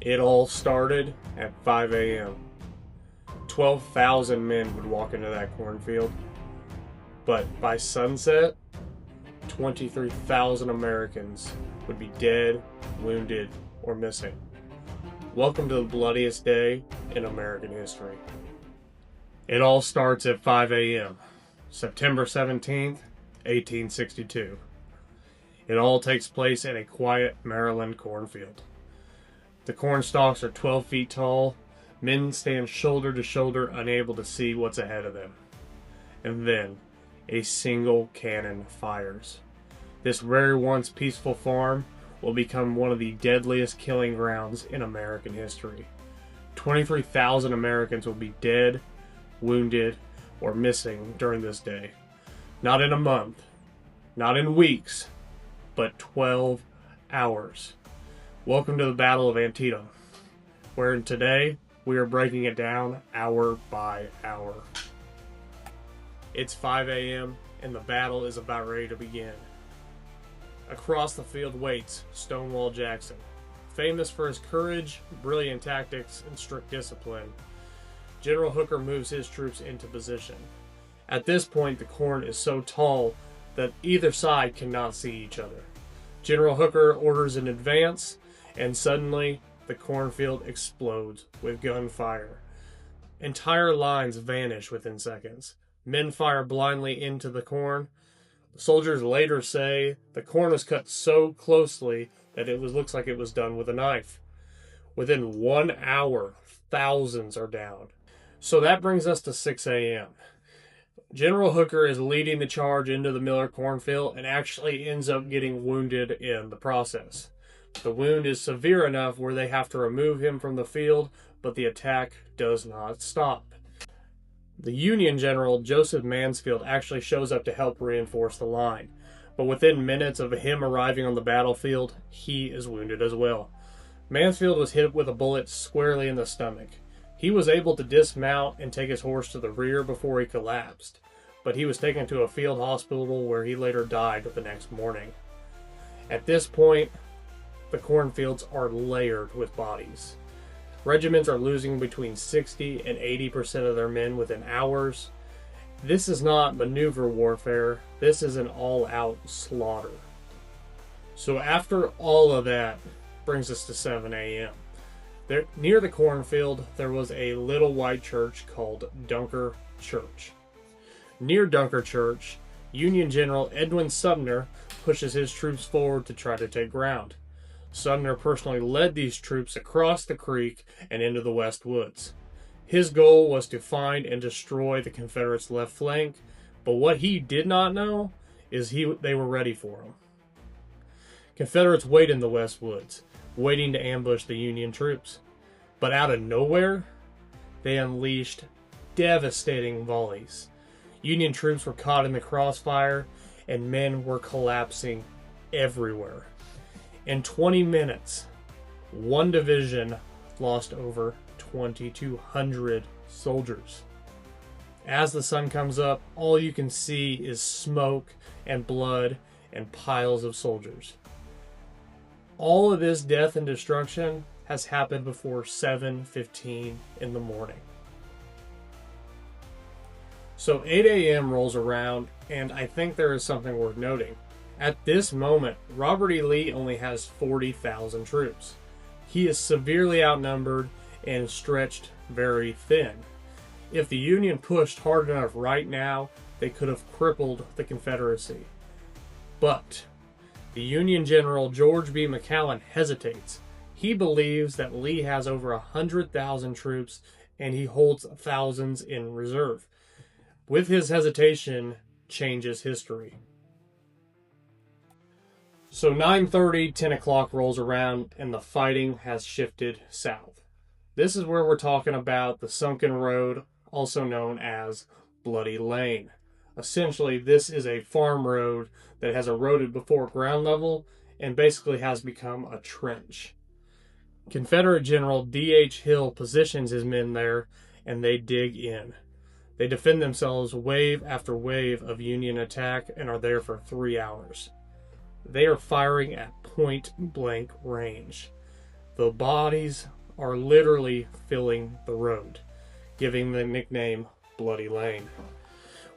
It all started at 5 a.m. 12,000 men would walk into that cornfield, but by sunset, 23,000 Americans would be dead, wounded, or missing. Welcome to the bloodiest day in American history. It all starts at 5 a.m., September 17th, 1862. It all takes place at a quiet Maryland cornfield. The corn stalks are 12 feet tall. Men stand shoulder to shoulder, unable to see what's ahead of them. And then, a single cannon fires. This very once peaceful farm will become one of the deadliest killing grounds in American history. 23,000 Americans will be dead, wounded, or missing during this day. Not in a month, not in weeks, but 12 hours. Welcome to the Battle of Antietam, wherein today we are breaking it down hour by hour. It's 5 a.m. and the battle is about ready to begin. Across the field waits Stonewall Jackson, famous for his courage, brilliant tactics, and strict discipline. General Hooker moves his troops into position. At this point, the corn is so tall that either side cannot see each other. General Hooker orders an advance, and suddenly the cornfield explodes with gunfire. Entire lines vanish within seconds. Men fire blindly into the corn. The soldiers later say the corn was cut so closely that it looks like it was done with a knife. Within 1 hour, thousands are down. So that brings us to 6 a.m. General Hooker is leading the charge into the Miller cornfield and actually ends up getting wounded in the process. The wound is severe enough where they have to remove him from the field, but the attack does not stop. The Union General Joseph Mansfield actually shows up to help reinforce the line, but within minutes of him arriving on the battlefield, he is wounded as well. Mansfield was hit with a bullet squarely in the stomach. He was able to dismount and take his horse to the rear before he collapsed, but he was taken to a field hospital where he later died the next morning. At this point, the cornfields are layered with bodies. Regiments are losing between 60 and 80% of their men within hours. This is not maneuver warfare. This is an all-out slaughter. So after all of that, brings us to 7 a.m. Near the cornfield, there was a little white church called Dunker Church. Near Dunker Church, Union General Edwin Sumner pushes his troops forward to try to take ground. Sumner personally led these troops across the creek and into the West Woods. His goal was to find and destroy the Confederates' left flank, but what he did not know is they were ready for him. Confederates wait in the West Woods, waiting to ambush the Union troops. But out of nowhere, they unleashed devastating volleys. Union troops were caught in the crossfire, and men were collapsing everywhere. In 20 minutes, one division lost over 2,200 soldiers. As the sun comes up, all you can see is smoke and blood and piles of soldiers. All of this death and destruction has happened before 7:15 in the morning. So 8 a.m. rolls around, and I think there is something worth noting. At this moment, Robert E. Lee only has 40,000 troops. He is severely outnumbered and stretched very thin. If the Union pushed hard enough right now, they could have crippled the Confederacy. But the Union General George B. McClellan hesitates. He believes that Lee has over 100,000 troops and he holds thousands in reserve. With his hesitation, changes history. So 9:30, 10 o'clock rolls around and the fighting has shifted south. This is where we're talking about the sunken road, also known as Bloody Lane. Essentially, this is a farm road that has eroded before ground level and basically has become a trench. Confederate General D.H. Hill positions his men there, and they dig in. They defend themselves wave after wave of Union attack and are there for 3 hours. They are firing at point-blank range. The bodies are literally filling the road, giving the nickname Bloody Lane.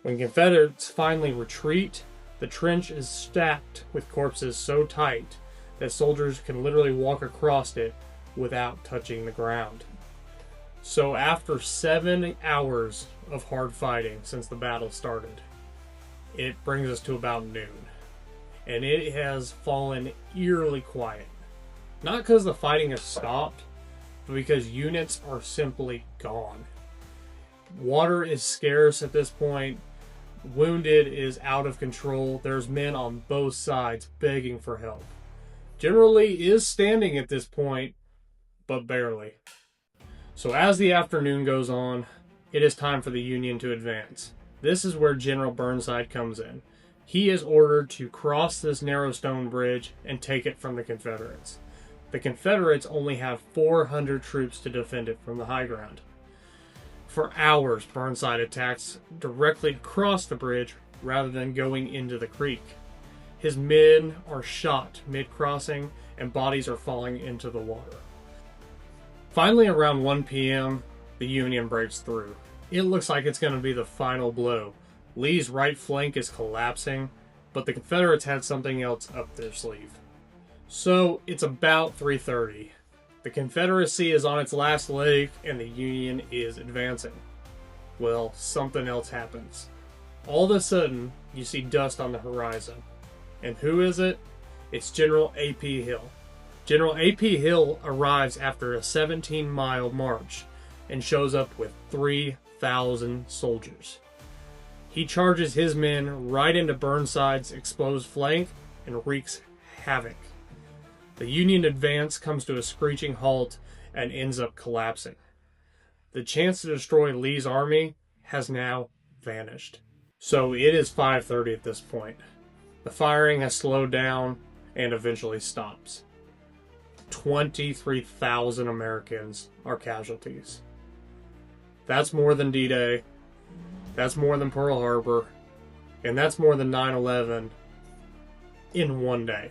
When Confederates finally retreat, the trench is stacked with corpses so tight that soldiers can literally walk across it without touching the ground. So after 7 hours of hard fighting since the battle started, it brings us to about noon. And it has fallen eerily quiet. Not because the fighting has stopped, but because units are simply gone. Water is scarce at this point. Wounded is out of control. There's men on both sides begging for help. General Lee is standing at this point, but barely. So as the afternoon goes on, it is time for the Union to advance. This is where General Burnside comes in. He is ordered to cross this narrow stone bridge and take it from the Confederates. The Confederates only have 400 troops to defend it from the high ground. For hours, Burnside attacks directly across the bridge rather than going into the creek. His men are shot mid-crossing and bodies are falling into the water. Finally, around 1 p.m., the Union breaks through. It looks like it's going to be the final blow. Lee's right flank is collapsing, but the Confederates had something else up their sleeve. So, it's about 3:30. The Confederacy is on its last leg, and the Union is advancing. Well, something else happens. All of a sudden, you see dust on the horizon. And who is it? It's General A.P. Hill. General A.P. Hill arrives after a 17-mile march and shows up with 3,000 soldiers. He charges his men right into Burnside's exposed flank and wreaks havoc. The Union advance comes to a screeching halt and ends up collapsing. The chance to destroy Lee's army has now vanished. So it is 5:30 at this point. The firing has slowed down and eventually stops. 23,000 Americans are casualties. That's more than D-Day, that's more than Pearl Harbor, and that's more than 9/11 in one day.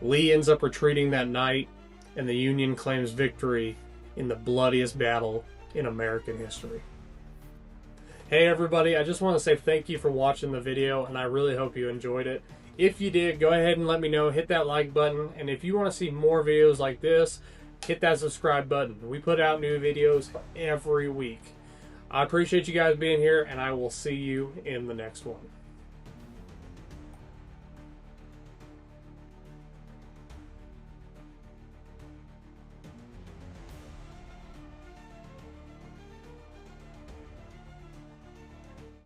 Lee ends up retreating that night, and the Union claims victory in the bloodiest battle in American history. Hey everybody, I just want to say thank you for watching the video, and I really hope you enjoyed it. If you did, go ahead and let me know. Hit that like button, and if you want to see more videos like this, hit that subscribe button. We put out new videos every week. I appreciate you guys being here, and I will see you in the next one.